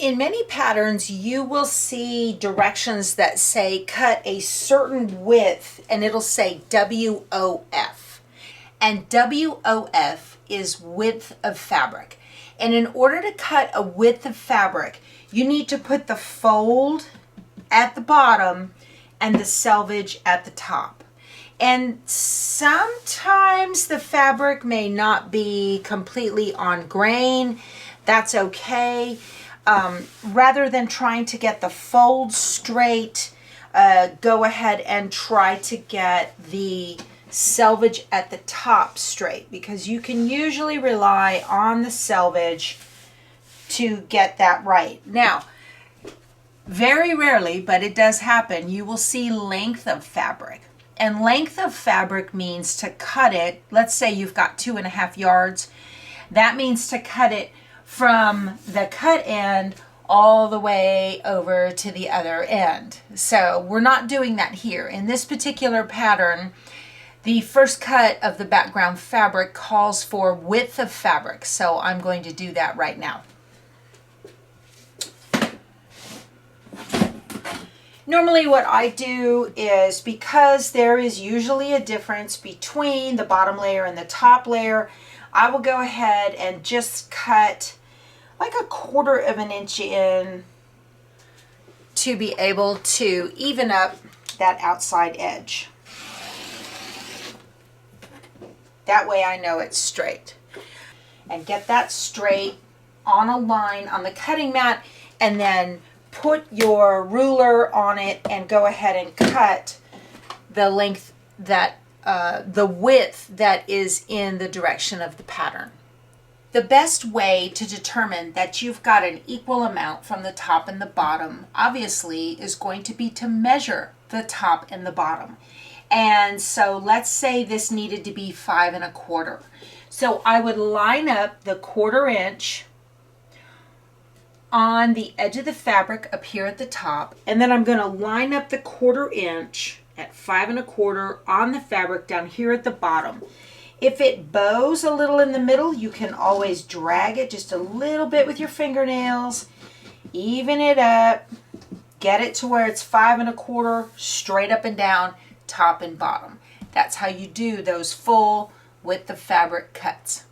In many patterns, you will see directions that say cut a certain width, and it'll say WOF. And WOF is width of fabric. And in order to cut a width of fabric, you need to put the fold at the bottom and the selvage at the top. And sometimes the fabric may not be completely on grain. That's okay. Rather than trying to get the fold straight, go ahead and try to get the selvage at the top straight, because you can usually rely on the selvage to get that right. Now, very rarely, but it does happen, you will see length of fabric. And length of fabric means to cut it, let's say you've got 2.5 yards. That means to cut it from the cut end all the way over to the other end. So we're not doing that here. In this particular pattern, the first cut of the background fabric calls for width of fabric. So I'm going to do that right now. Normally what I do is, because there is usually a difference between the bottom layer and the top layer, I will go ahead and just cut like 1/4 inch in to be able to even up that outside edge. That way I know it's straight. And get that straight on a line on the cutting mat, and then put your ruler on it and go ahead and cut the length that the width that is in the direction of the pattern. The best way to determine that you've got an equal amount from the top and the bottom, obviously, is going to be to measure the top and the bottom. And so let's say this needed to be 5 1/4. So I would line up the 1/4 inch on the edge of the fabric up here at the top, and then I'm going to line up the 1/4 inch at 5 1/4 on the fabric down here at the bottom. If it bows a little in the middle, you can always drag it just a little bit with your fingernails, even it up, get it to where it's 5 1/4 straight up and down, top and bottom. That's how you do those full width of fabric cuts.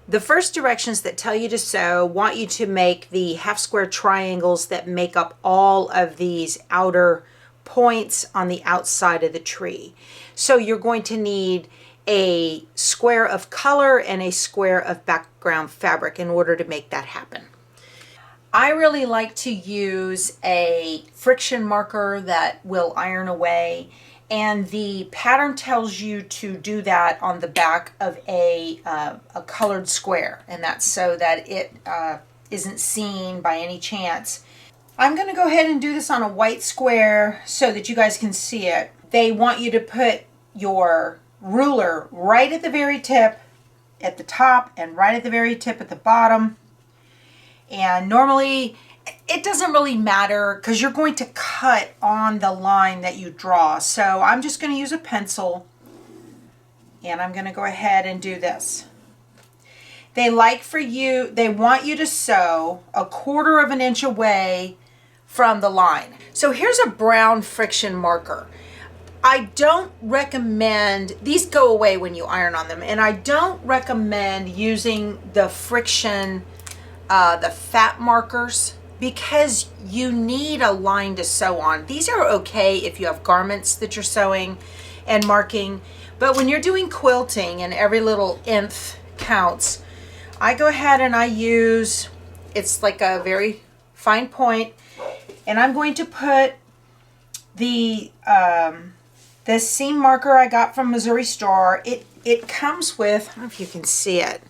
The first directions that tell you to sew want you to make the half square triangles that make up all of these outer points on the outside of the tree. So you're going to need a square of color and a square of background fabric in order to make that happen. I really like to use a friction marker that will iron away, and the pattern tells you to do that on the back of a colored square, and that's so that it isn't seen by any chance. I'm going to go ahead and do this on a white square so that you guys can see it. They want you to put your ruler right at the very tip at the top and right at the very tip at the bottom. And normally it doesn't really matter because you're going to cut on the line that you draw. So I'm just going to use a pencil, and I'm going to go ahead and do this. They want you to sew 1/4 inch away from the line. So here's a brown friction marker. I don't recommend, these go away when you iron on them, and I don't recommend using the friction, the fat markers, because you need a line to sew on. These are okay if you have garments that you're sewing and marking, but when you're doing quilting and every little nth counts, I go ahead and I use, it's like a very fine point, and I'm going to put the this seam marker I got from Missouri Star. It comes with, I don't know if you can see it,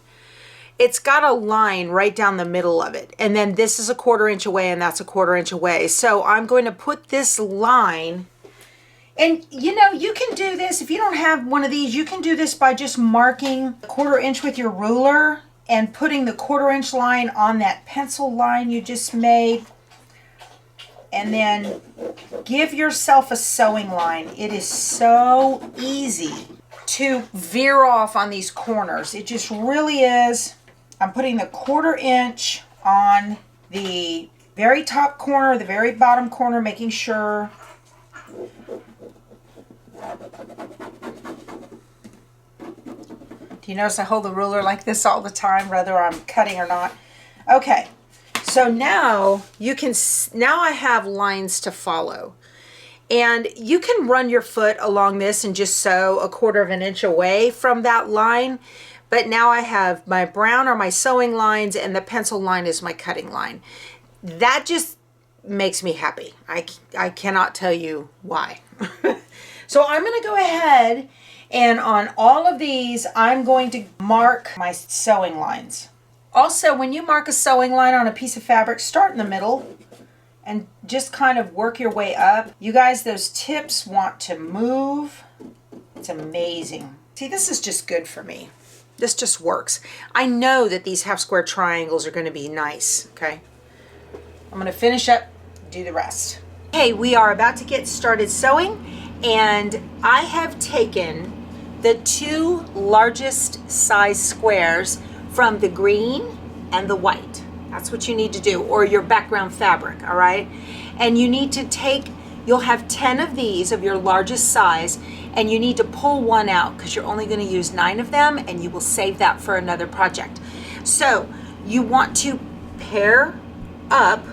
it's got a line right down the middle of it, and then this is 1/4 inch away and that's 1/4 inch away. So I'm going to put this line, and you know, you can do this if you don't have one of these. You can do this by just marking 1/4 inch with your ruler and putting the 1/4 inch line on that pencil line you just made, and then give yourself a sewing line. It is so easy to veer off on these corners. It just really is. I'm putting the 1/4 inch on the very top corner, the very bottom corner, making sure. Do you notice I hold the ruler like this all the time, whether I'm cutting or not? Okay, so now now I have lines to follow. And you can run your foot along this and just sew a 1/4 inch away from that line. But now I have my brown are my sewing lines and the pencil line is my cutting line. That just makes me happy. I cannot tell you why. So I'm going to go ahead and on all of these, I'm going to mark my sewing lines. Also, when you mark a sewing line on a piece of fabric, start in the middle and just kind of work your way up. You guys, those tips want to move. It's amazing. See, this is just good for me. This just works. I know that these half square triangles are going to be nice, okay? I'm going to finish up, do the rest. Okay, we are about to get started sewing, and I have taken the 2 largest size squares from the green and the white. That's what you need to do, or your background fabric, all right? And you need to take, you'll have 10 of these of your largest size, and you need to pull one out because you're only going to use 9 of them, and you will save that for another project. So you want to pair up,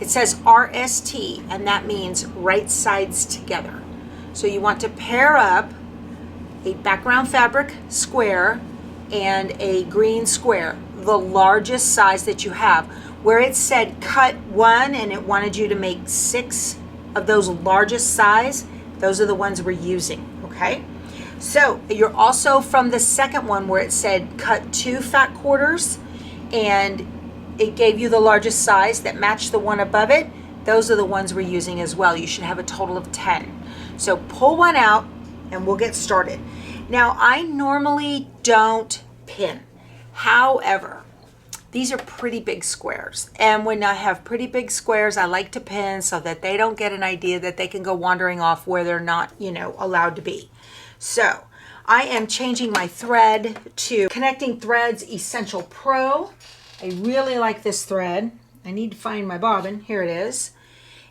it says RST, and that means right sides together. So you want to pair up a background fabric square and a green square, the largest size that you have. Where it said cut 1 and it wanted you to make 6 of those largest size, those are the ones we're using, okay? So you're also from the second one where it said cut 2 fat quarters and it gave you the largest size that matched the one above it. Those are the ones we're using as well. You should have a total of 10. So pull one out and we'll get started. Now, I normally don't pin. However, these are pretty big squares. And when I have pretty big squares, I like to pin so that they don't get an idea that they can go wandering off where they're not, allowed to be. So I am changing my thread to Connecting Threads Essential Pro. I really like this thread. I need to find my bobbin. Here it is.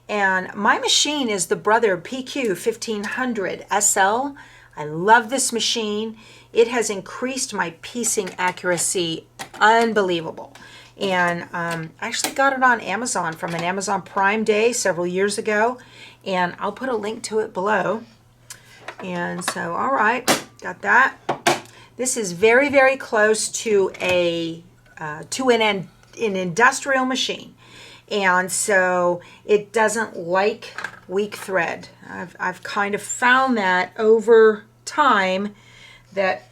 And my machine is the Brother PQ 1500 SL. I love this machine. It has increased my piecing accuracy unbelievable. And I actually got it on Amazon from an Amazon Prime Day several years ago. And I'll put a link to it below. And so, all right, got that. This is very, very close to an industrial machine. And so it doesn't like weak thread. I've kind of found that over time that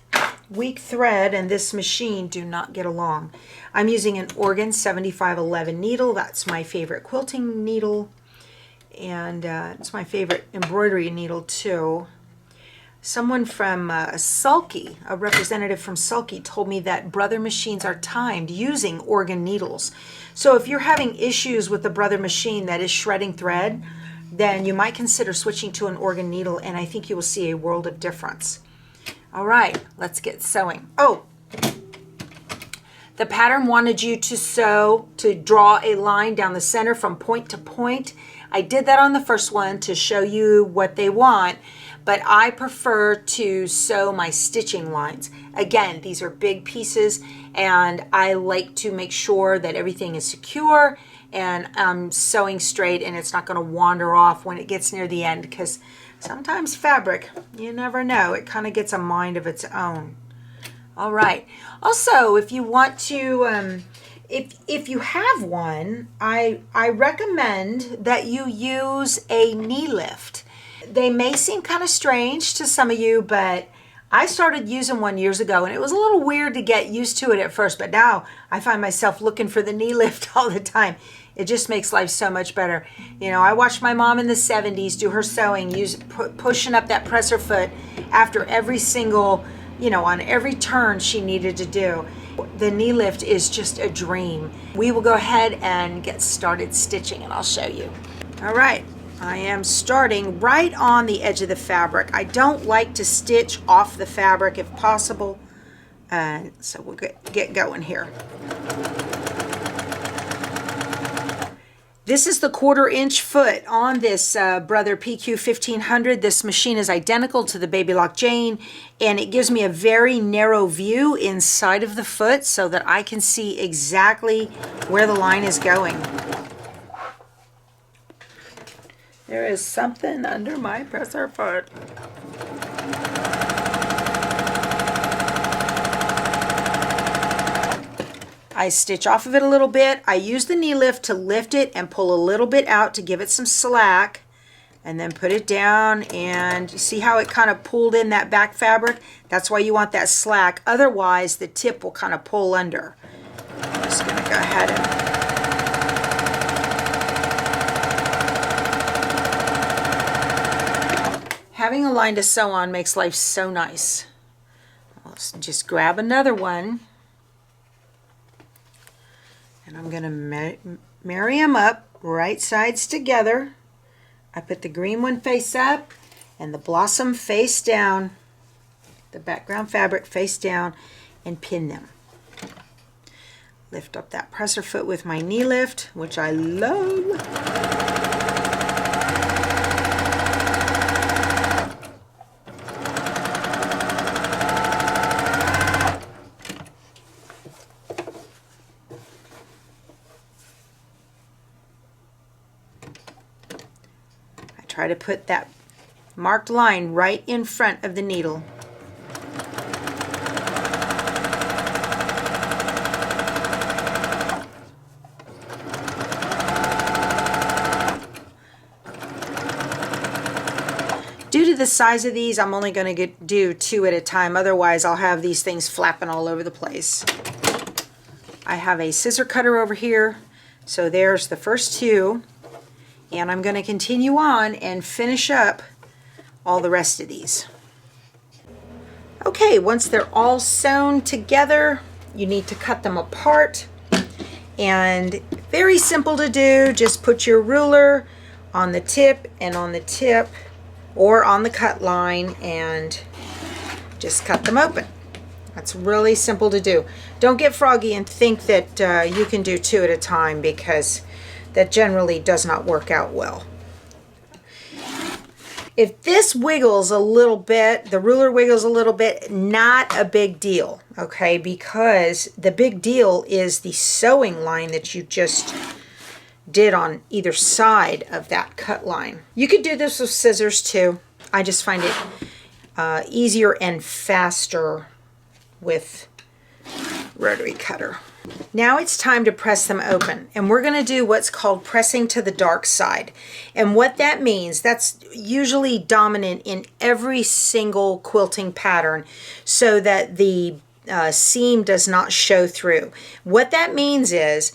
weak thread and this machine do not get along. I'm using an Oregon 7511 needle. That's my favorite quilting needle. And it's my favorite embroidery needle too. Someone from Sulky, a representative from Sulky, told me that Brother machines are timed using Oregon needles. So if you're having issues with the Brother machine that is shredding thread, then you might consider switching to an Oregon needle, and I think you will see a world of difference. All right, let's get sewing. Oh, the pattern wanted you to draw a line down the center from point to point. I did that on the first one to show you what they want, but I prefer to sew my stitching lines. Again, these are big pieces, and I like to make sure that everything is secure and I'm sewing straight and it's not going to wander off when it gets near the end, because sometimes fabric, you never know, it kind of gets a mind of its own. All right. Also, if you want to, if you have one, I recommend that you use a knee lift. They may seem kind of strange to some of you, but I started using one years ago, and it was a little weird to get used to it at first, but now I find myself looking for the knee lift all the time. It just makes life so much better. I watched my mom in the 70s do her sewing, pushing up that presser foot after every single, on every turn she needed to do. The knee lift is just a dream. We will go ahead and get started stitching, and I'll show you. All right, I am starting right on the edge of the fabric. I don't like to stitch off the fabric if possible, so we'll get going here. This is the 1/4 inch foot on this Brother PQ 1500. This machine is identical to the Baby Lock Jane, and it gives me a very narrow view inside of the foot so that I can see exactly where the line is going. There is something under my presser foot. I stitch off of it a little bit. I use the knee lift to lift it and pull a little bit out to give it some slack, and then put it down, and you see how it kind of pulled in that back fabric? That's why you want that slack. Otherwise, the tip will kind of pull under. I'm just going to go ahead and... Having a line to sew on makes life so nice. Let's just grab another one. And I'm going to marry them up, right sides together. I put the green one face up and the blossom face down, the background fabric face down, and pin them. Lift up that presser foot with my knee lift, which I love. Try to put that marked line right in front of the needle. Due to the size of these, I'm only going to do 2 at a time. Otherwise, I'll have these things flapping all over the place. I have a scissor cutter over here. So there's the first 2. And I'm going to continue on and finish up all the rest of these. Okay, once they're all sewn together, you need to cut them apart. And very simple to do, just put your ruler on the tip and on the tip, or on the cut line, and just cut them open. That's really simple to do. Don't get froggy and think that you can do 2 at a time, because that generally does not work out well. If this wiggles a little bit, the ruler wiggles a little bit, not a big deal, okay? Because the big deal is the sewing line that you just did on either side of that cut line. You could do this with scissors too. I just find it easier and faster with rotary cutter. Now it's time to press them open, and we're going to do what's called pressing to the dark side. And what that means, that's usually dominant in every single quilting pattern so that the seam does not show through. What that means is,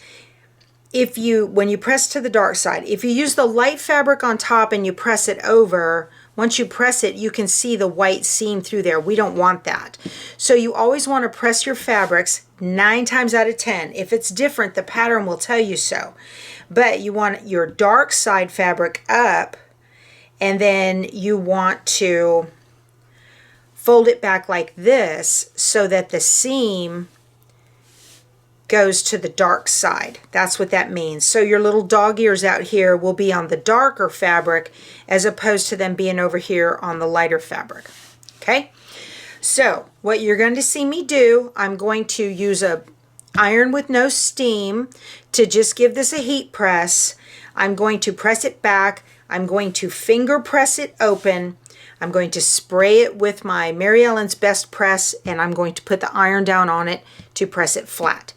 when you press to the dark side, if you use the light fabric on top and you press it over, once you press it, you can see the white seam through there. We don't want that. So you always want to press your fabrics 9 times out of 10. If it's different, the pattern will tell you so. But you want your dark side fabric up, and then you want to fold it back like this so that the seam goes to the dark side. That's what that means. So your little dog ears out here will be on the darker fabric as opposed to them being over here on the lighter fabric. Okay? So what you're going to see me do, I'm going to use a iron with no steam to just give this a heat press. I'm going to press it back. I'm going to finger press it open. I'm going to spray it with my Mary Ellen's Best Press, and I'm going to put the iron down on it to press it flat.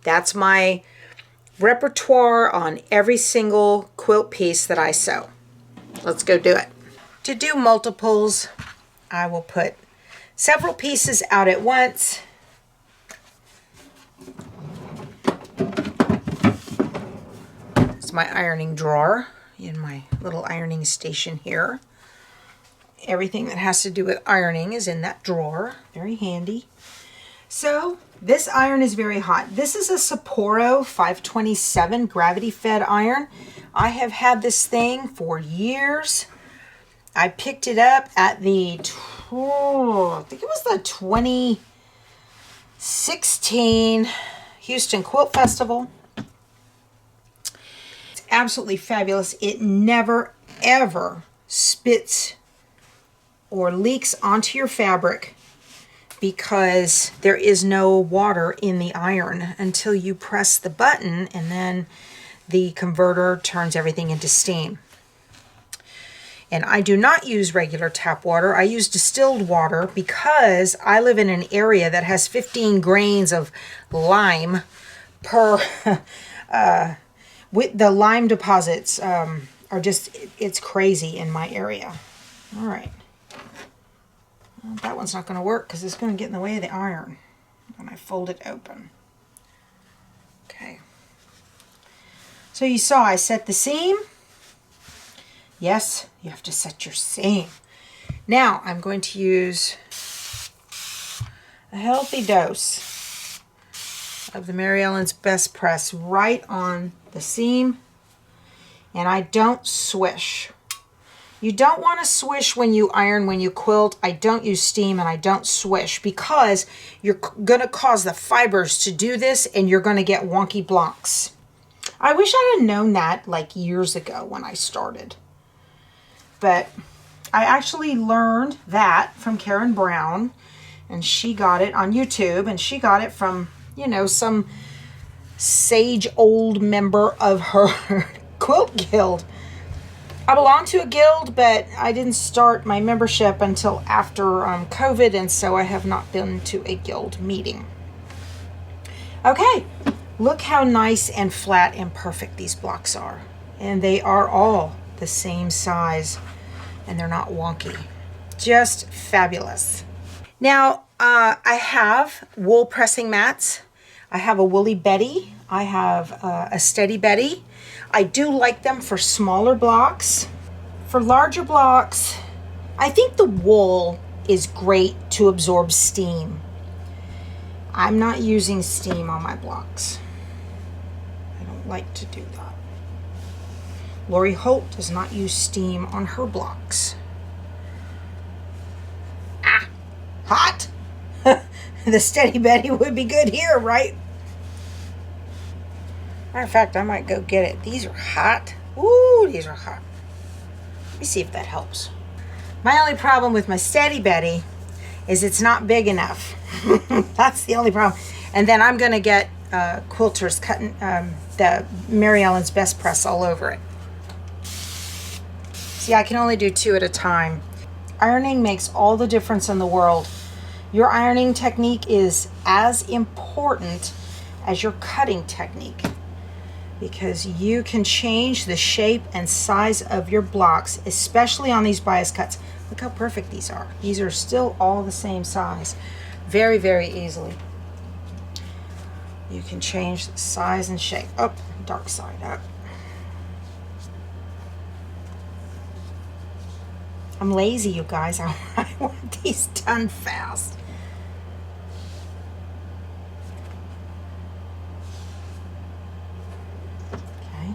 That's my repertoire on every single quilt piece that I sew. Let's go do it. To do multiples, I will put several pieces out at once. It's my ironing drawer in my little ironing station here. Everything that has to do with ironing is in that drawer. Very handy. So this iron is very hot. This is a Sapporo 527 gravity fed iron. I have had this thing for years. I picked it up at I think it was the 2016 Houston Quilt Festival. It's absolutely fabulous. It never, ever spits or leaks onto your fabric because there is no water in the iron until you press the button, and then the converter turns everything into steam. And I do not use regular tap water. I use distilled water because I live in an area that has 15 grains of lime per with the lime deposits are just, it's crazy in my area. All right. Well, that one's not going to work because it's going to get in the way of the iron when I fold it open. Okay. So you saw I set the seam. Yes, you have to set your seam. Now I'm going to use a healthy dose of the Mary Ellen's Best Press right on the seam, and I don't swish. You don't want to swish when you iron, when you quilt. I don't use steam and I don't swish because you're going to cause the fibers to do this and you're going to get wonky blocks. I wish I had known that like years ago when I started. But I actually learned that from Karen Brown, and she got it on YouTube, and she got it from, you know, some sage old member of her quilt guild. I belong to a guild, but I didn't start my membership until after COVID, and so I have not been to a guild meeting. Okay, look how nice and flat and perfect these blocks are. And they are all the same size, and they're not wonky. Just fabulous. Now, I have wool pressing mats. I have a Woolly Betty. I have a Steady Betty. I do like them for smaller blocks. For larger blocks, I think the wool is great to absorb steam. I'm not using steam on my blocks. I don't like to do that. Lori Holt does not use steam on her blocks. Ah, hot. The Steady Betty would be good here, right? Matter of fact, I might go get it. These are hot. Ooh, these are hot. Let me see if that helps. My only problem with my Steady Betty is it's not big enough. That's the only problem. And then I'm going to get quilters cutting the Mary Ellen's Best Press all over it. See, I can only do 2 at a time. Ironing makes all the difference in the world. Your ironing technique is as important as your cutting technique, because you can change the shape and size of your blocks, especially on these bias cuts. Look how perfect these are. These are still all the same size. Very, very easily. You can change the size and shape. Oh, dark side up. I'm lazy, you guys. I want these done fast. Okay.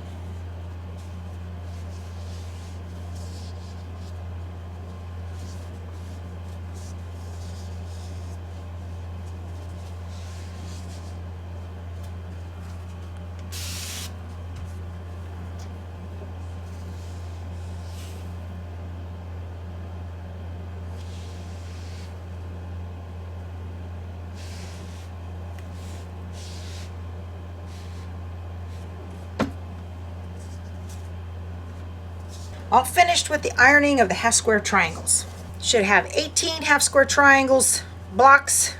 All finished with the ironing of the half square triangles. Should have 18 half square triangles, blocks,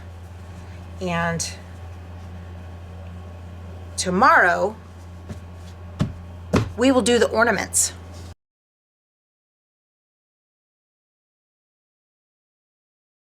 and tomorrow we will do the ornaments.